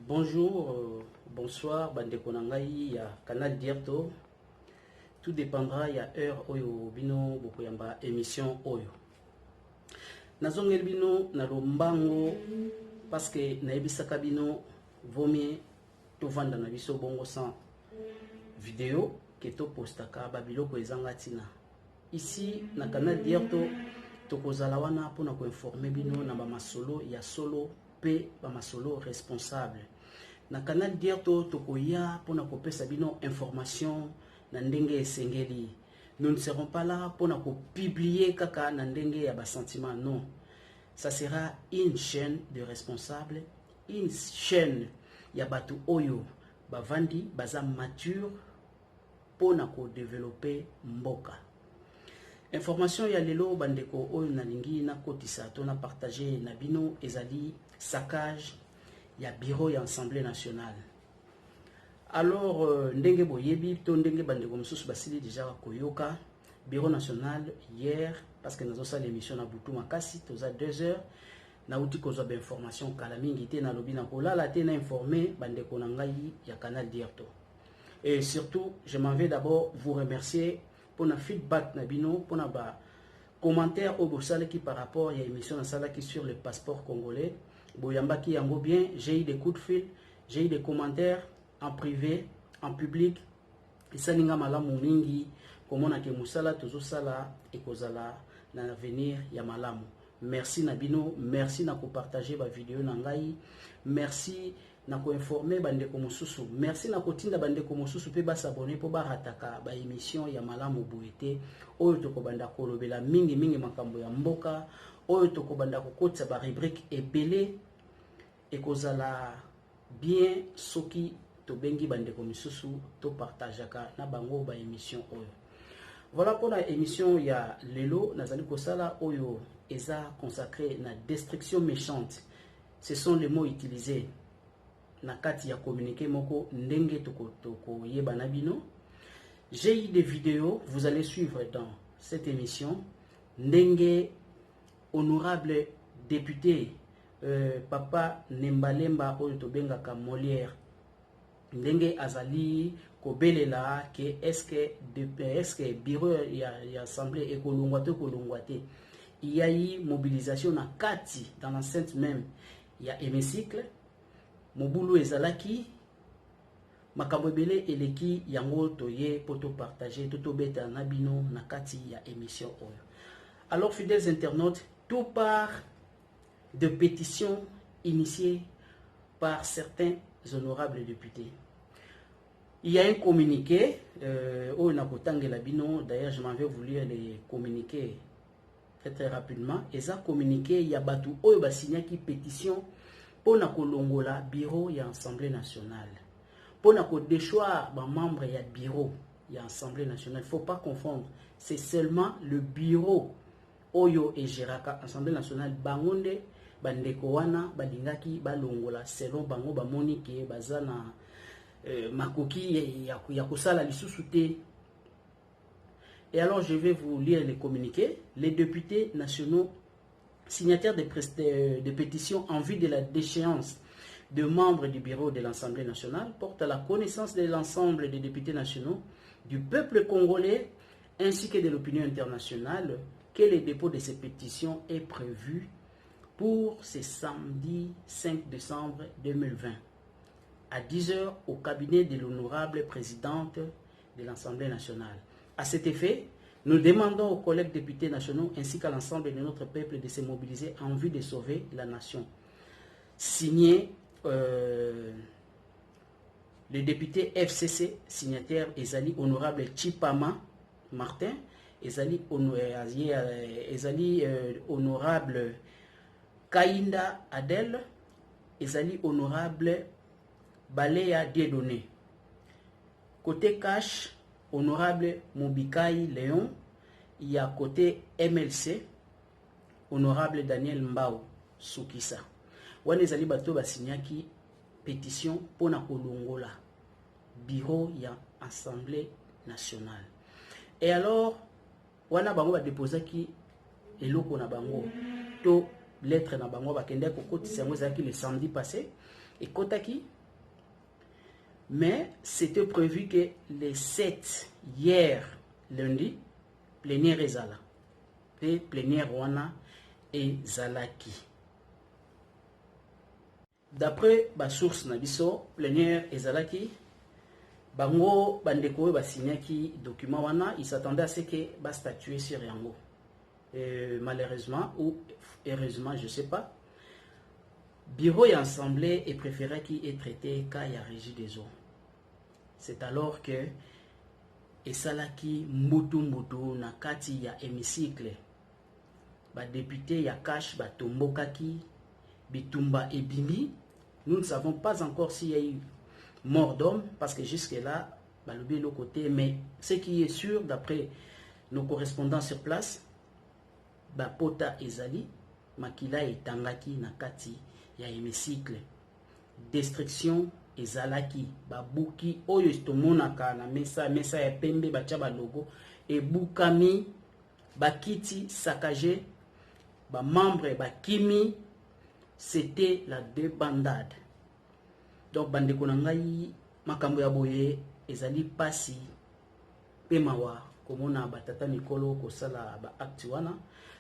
Bonjour, bonsoir, bande konangai ya Canal Dierto. Tout dépendra ya heure oyo bino bokoyamba émission oyo. Nazongel bino na lombango parce que naebisaka bino vomie to vanda na biso bongo sans vidéo que to postaka babiloko ezanga tina. Ici na Canal Dierto tokozala wana pona ko informer bino na ba masolo ya solo pe ba masolo responsable. Na Canal Dierto tokoya pona kopesa bino information na ndenge esengeli. Nous ne serons pas là pour publier kaka na ndenge ya sentiment, non. Ça sera une chaîne de responsables, une chaîne ya batu oyo bavandi baza mature pour développer mboka. Information ya lelo bandeko oyo nalingi na kotisa to na partager na bino ezali saccage ya bureau ya Assemblée nationale. Alors ndenge boyebi to ndenge bandeko mosusu basili déjà koyoka bureau national hier parce que nous avons l'émission na butu makasi toza 2 heures na uti kozwa ba information kala mingi te na lobi na kolala te na informer bandeko na ngai ya Canal Dierto. Et surtout je m'en vais d'abord vous remercier pour na feedback na bino pour na ba commentaire au bosale qui par rapport à l'émission na sala qui sur le passeport congolais boyamba ki yango bien, j'ai eu des coups de fil, j'ai eu des commentaires en privé, en public. Et ça ninga malamu mingi komona ke musala tozo sala ekozala na avenir ya malamu. Merci Nabino, merci na ko partager ba vidéo na ngai, merci na ko informer bandeko mosusu, merci na ko tinda bandeko mosusu pe ba s'abonner po ba rataka ba émission ya malamu boete oyo to ko banda ko lobela mingi makambo ya mboka oyo to ko banda ko kotsa ba rubrique ebele ekozala bien soki to bengi bandeko misusu to partageaka na bango ba émission oyo. Voilà pour la émission ya lelo nazali kosala oyo eza consacré na destruction méchante. Ce sont les mots utilisés na kati ya communiqué moko ndenge toko yeba na bino. J'ai eu des vidéos, vous allez suivre dans cette émission ndenge honorable député Papa Nembalemba oyo to bengaka Molière ndenge azali kobelela ke est-ce bureau ya assemblée ekolongwate il y a eu mobilisation na kati dans l'enceinte même il y a hémicycle mobulu ezalaki makambo ebele eleki yango toye poto partager toto beta na bino na kati ya émission oyo. Alors fidèles internautes, tout part de pétitions initiées par certains honorables députés. Il y a un communiqué, d'ailleurs je m'en vais vous lire les communiqués très rapidement. Et ça communiqué, il y a batu oyo ba signé qui pétition pour na kolongola bureau ya Assemblée nationale. Pour na ko déchoir ba membre ya bureau ya Assemblée nationale. Il faut pas confondre, c'est seulement le bureau oyo et Géraka Assemblée nationale bangonde bandeko wana balingaki balongola selon bango bamoni ke bazana makoki ya kosala lisusu te. Et alors je vais vous lire les communiqués. Les députés nationaux signataires de pétitions en vue de la déchéance de membres du bureau de l'Assemblée nationale portent à la connaissance de l'ensemble des députés nationaux, du peuple congolais ainsi que de l'opinion internationale que le dépôt de ces pétitions est prévu pour ce samedi 5 décembre 2020 à 10 h au cabinet de l'honorable présidente de l'Assemblée nationale. À cet effet, nous demandons aux collègues députés nationaux ainsi qu'à l'ensemble de notre peuple de se mobiliser en vue de sauver la nation. Signé le député FCC, signataire Ezali honorable Chipama Martin, Ezali honorable Kainda Adel, Ezali honorable Balea Dieudonné. Côté cash, honorable Mobikai Léon. Il y a côté MLC, honorable Daniel Mbao Soukissa. Wana ezali bato basinyaki pétition pour na kolongola bureau ya Assemblée nationale. Et alors wana bango ba déposaki eloko na bango to lettre na bango bakende ko kotisa yango ezalaki le samedi passé et Kotaki. Mais c'était prévu que les 7 hier lundi plénière ezala et plénière wana et zalaki. D'après ma source na biso plénière ezalaki bango bandeko basignaki document wana, ils s'attendaient à ce que ba statuer sur yango. Malheureusement ou heureusement je sais pas, bureau et assemblée est préféré qui est traité cas ya régie des eaux. C'est alors que esalaki mbutu na kati ya hémicycle ba député ya cash ba tombokaki bitumba ebimi. Nous ne savons pas encore s'il y a eu mort d'homme parce que jusque là balobi le côté, mais ce qui est sûr d'après nos correspondants sur place, ba pota ezali makila etangaki na kati ya hémicycle, destruction ezalaki babuki oyo tomonaka na mesa ya pembe batia ba logo ebukami, bakiti saccagé, ba membre bakimi. C'était la débandade. Donc bandeko na ngai makambo ya boye ezali pasi pe mawa komona batata mikolo kosala ba acte wana,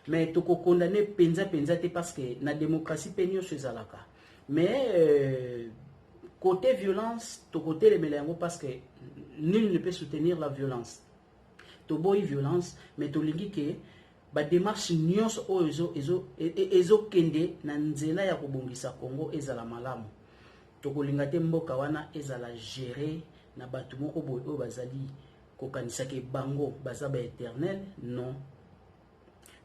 mais toko condamner penza te parce que na démocratie pe nyonso ezalaka. Mais côté violence, to côté le melango parce que nul ne peut soutenir la violence. To boy violence, mais to lingi ke ba démarche nyonso oyo ezo kende na nzela ya kobongisa Congo ezala malamu. To kolinga te mboka wana ezala gérer na batu moko boy oyo bazali kokanisa ke bango baza ba éternel, non.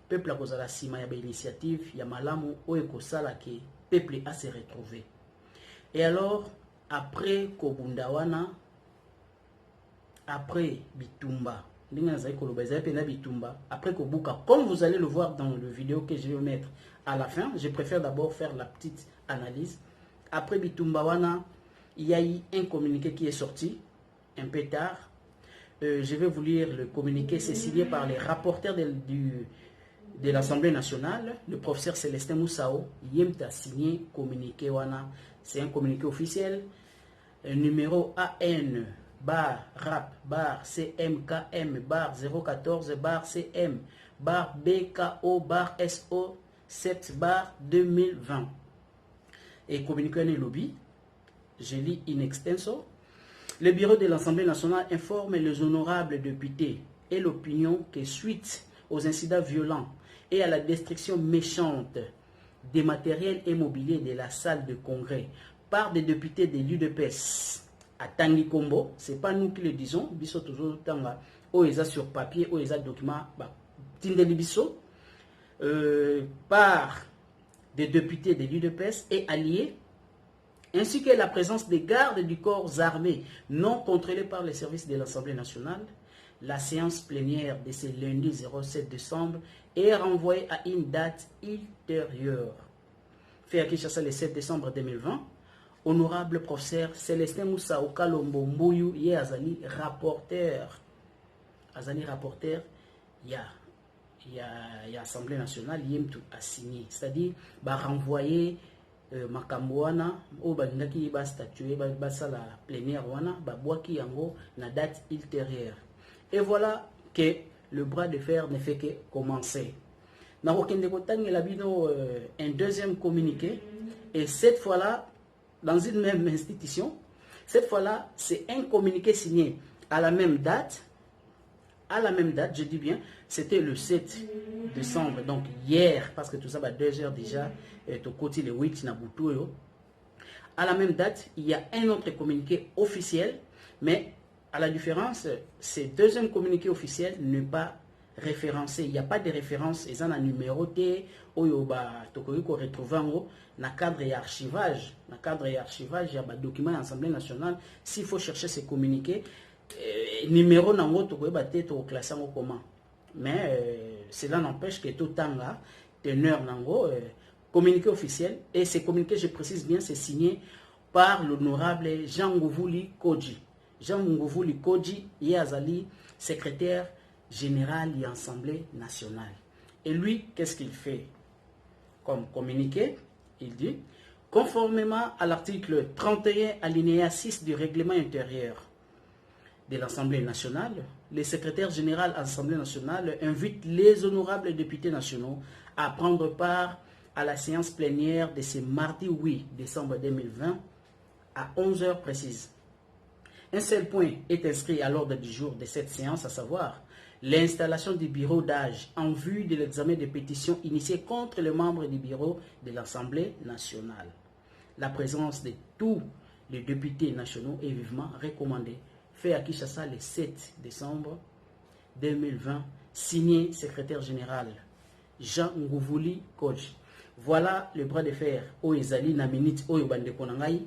Peuple a kozala sima ya ba initiative ya malamu oyo kosala ke peuple a se retrouver. Et alors après Kobundawana, après Bitumba, après Kobuka, comme vous allez le voir dans le vidéo que je vais mettre à la fin, je préfère d'abord faire la petite analyse. Après Bitumbawana, il y a eu un communiqué qui est sorti un peu tard. Je vais vous lire le communiqué, c'est signé par les rapporteurs de l'Assemblée nationale, le professeur Célestin Moussao. Yemta signé communiqué wana. C'est un communiqué officiel. Numéro AN bar RAP bar CMKM bar 014 bar CM bar BKO bar SO 7 bar 2020. Et communiqué en lobby, je lis in extenso. Le bureau de l'Assemblée nationale informe les honorables députés et l'opinion que suite aux incidents violents et à la destruction méchante des matériels immobiliers de la salle de congrès par des députés de l'UDPS à Tanguy Kombo, ce n'est pas nous qui le disons, biso toujours tanga, ou ils sur papier, ou ils document, tindeli biso, par des députés de l'UDPS et alliés, ainsi que la présence des gardes du corps armé non contrôlés par les services de l'Assemblée nationale. La séance plénière de ce lundi 07 décembre est renvoyée à une date ultérieure. Fait à Kinshasa le 7 décembre 2020, honorable professeur Célestin Moussa Okalombo Mbouyou y azali rapporteur. Azali rapporteur, il y a Assemblée nationale, il y a signé. C'est-à-dire, va renvoyer makambo wana o bandaki ba statuer ba sala plénière wana ba boaki yango na date ultérieure. Et voilà que le bras de fer ne fait que commencer. Na okende kotangi la bino un deuxième communiqué, et cette fois-là dans une même institution, cette fois-là c'est un communiqué signé à la même date, je dis bien, c'était le 7 décembre, donc hier, parce que tout ça va 2 heures déjà, au côté le 8 Nabutuyo. À la même date, il y a un autre communiqué officiel, mais à la différence, ce deuxième communiqué officiel n'est pas référencé. Il n'y a pas de référence, ils ont un numéroté, oyoba, tokoyoko retrouver en haut, dans le cadre et archivage. Dans le cadre et archivage, il y a des documents de l'Assemblée nationale. S'il faut chercher ces communiqués, numéro nango tokoyeba te to classé en comment. Mais cela n'empêche que tout temps là, teneur nango, communiqué officiel, et ces communiqués, je précise bien, c'est signé par l'honorable Jean Ngouvouli Kodji. Jean Ngouvouli Kodji, Yazali, secrétaire général de l'Assemblée nationale. Et lui, qu'est-ce qu'il fait comme communiqué? Il dit, Conformément à l'article 31 alinéa 6 du règlement intérieur de l'Assemblée nationale, le secrétaire général de l'Assemblée nationale invite les honorables députés nationaux à prendre part à la séance plénière de ce mardi 8 décembre 2020 à 11 heures précises. Un seul point est inscrit à l'ordre du jour de cette séance, à savoir l'installation du bureau d'âge en vue de l'examen des pétitions initiées contre les membres du bureau de l'Assemblée nationale. La présence de tous les députés nationaux est vivement recommandée. Fait à Kinshasa le 7 décembre 2020, signé secrétaire général Jean Ngouvouli Kodj. Voilà le bras de fer Oezali na minute Oyo Bande Konangai.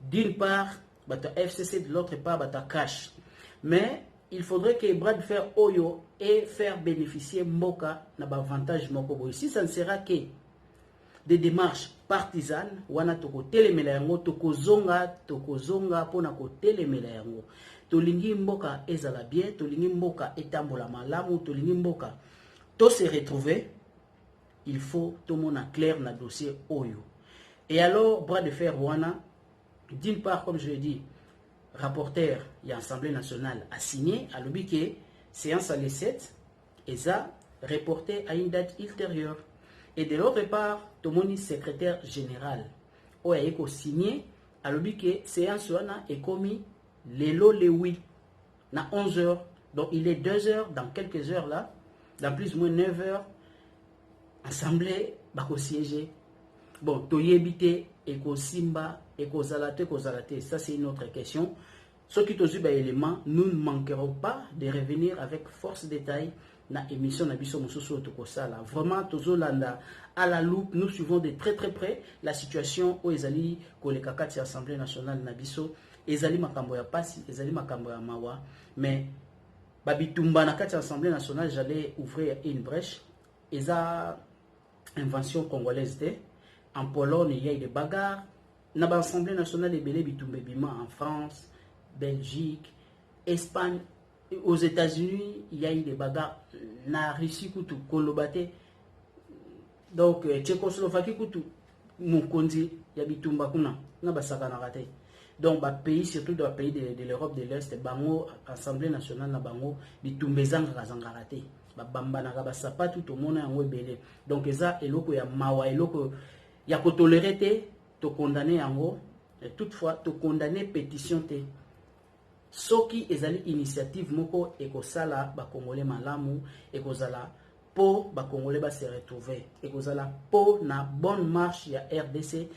D'une part, bata FCC, de l'autre part, bata cash. Mais il faudrait que le bras de fer Oyo et faire bénéficier Mboka na avantage Moko. Ici, ça ne sera que des démarches partisanes, wana toko telemela yango, toko zonga pona ko telemela yango. Tolingi Mboka ezala bien, tolingi Mboka etambola malamu, tolingi Mboka to se retrouver, il faut tout le monde clair na dossier Oyo. Et alors, bras de fer wana, d'une part, comme je l'ai dit, rapporteur de l'Assemblée nationale a signé à l'objet séance à l'E7 et ça reporté à une date ultérieure. Et de l'autre part, tout le monde secrétaire général a signé à l'objet séance est commis le 8 à 11 heures. Donc il est 2 heures, dans quelques heures là, dans plus ou moins 9 heures, Assemblée va siéger. Bon, toyebite eko simba eko zalate eko zalate, ça c'est une autre question. Ce qui est élément, nous ne manquerons pas de revenir avec force détail dans l'émission Nabiso Moussoso Tokosala. Vraiment, Tozolanda à la loupe, nous suivons de très très près la situation où Ezali Kolekakati Assemblée nationale Nabiso, Ezali Makamboya Pasi, Ezali Makamboya Mawa, mais Babitumba Nakati Assemblée nationale, j'allais ouvrir une brèche. Eza invention congolaise de. En Pologne, il y a eu des bagarres. Dans l'Assemblée nationale, il y a eu des en France, Belgique, Espagne. Aux États-Unis, il y a eu des bagarres. Na Russie, Koutou, Kolobate. Donc, Tchécoslovaquie, Koutou, Moukondi, il y a eu des bagarres. Donc, les pays, surtout dans les pays de l'Europe de l'Est, l'Assemblée nationale, Bango, ils Zangarate. Bamba na kaba sapatu to mona yango ebele. Donc eza eloko ya mawa, eloko ya ko tolérer te, to condamner yango, et toutefois to condamner pétition te. Soki ezali initiative moko ekosala ba congolais malamu, ekozala po ba congolais ba se retrouver, ekozala po na bonne marche ya RDC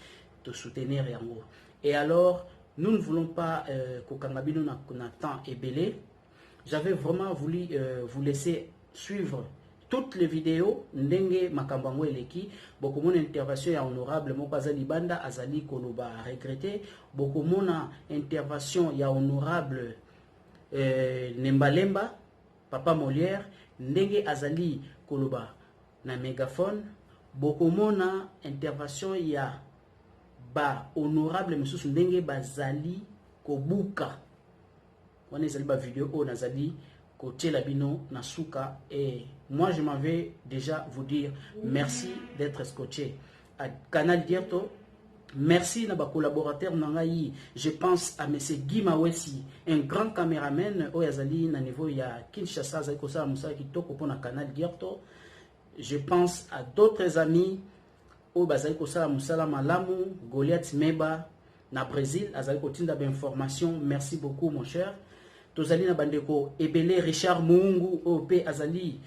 to soutenir yango. Et alors nous ne voulons pas kokangabino na temps ebele. J'avais vraiment voulu vous laisser suivre toutes les vidéos ndenge makambango eleki beaucoup mon intervention ya honorable moko azali banda azali koloba regretter beaucoup mon intervention ya honorable Nembalemba papa Molière ndenge azali koloba na mégaphone beaucoup mon intervention ya ba honorable misusu ndenge bazali kobuka on ezali ba vidéo o nazali côté Labino Nasuka. Et moi je m'en vais déjà vous dire merci d'être scotché à Canal Dierto. Merci à mes collaborateurs. Je pense à M. Guy Mawesi, un grand caméraman au Yazali na niveau ya Kinshasa Zaikosa Moussa qui toko pour na Canal Dierto. Je pense à d'autres amis au Bazaikosa Moussa Malamu, Goliath Meba na Brésil, Azaiko Tinda d'information. Merci beaucoup mon cher. Tozali na bandeko ebele Richard Mungu OP azali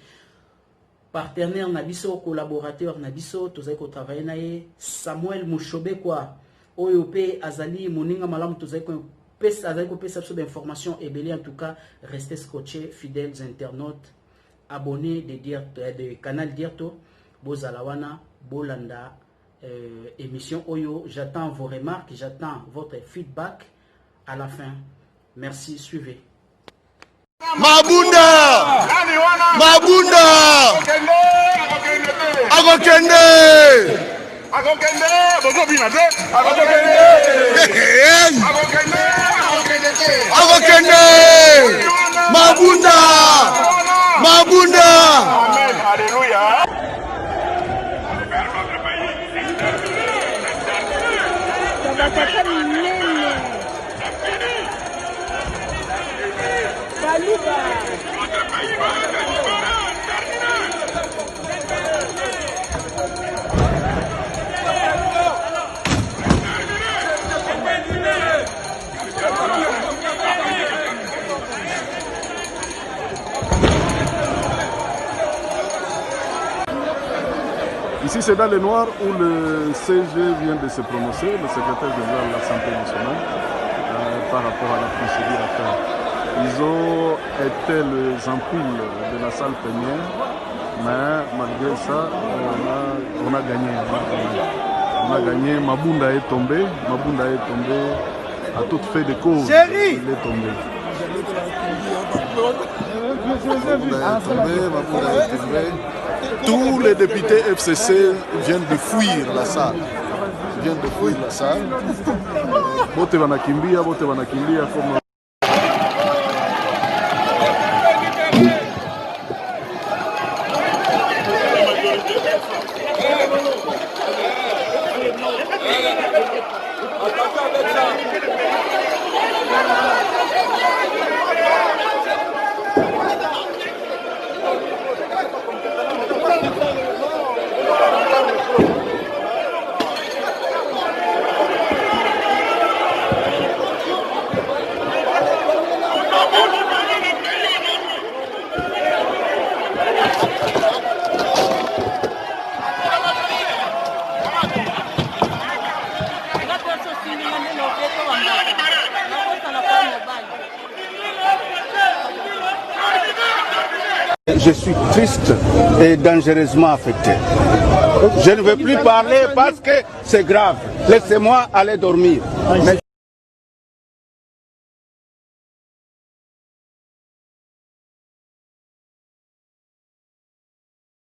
partenaire nabiso collaborateur nabiso tozali ko travailler naye Samuel Mushobekwa OP azali moninga malamu tozali ko pesa sur d'informations ebele. En tout cas restez scotchés fidèles internautes abonnés de Canal Dierto bozalawana bolanda émission Oyo. J'attends vos remarques, j'attends votre feedback à la fin. Merci, suivez. Mabunda Agokende Mabunda Amen. Alléluia. Ici, c'est dans le noir où le CG vient de se prononcer, le secrétaire général de l'Assemblée nationale, par rapport à la procédure à faire. Ils ont été les ampoules de la salle première, mais malgré ça, on a gagné. On a gagné. Mabunda est tombé. Mabunda est tombé à toute fait de cause. Il est tombé. Mabunda est tombé. Tous les députés FCC viennent de fuir la salle. Bote wanakimbia comme... Je suis triste et dangereusement affecté. Je ne veux plus parler parce que c'est grave. Laissez-moi aller dormir.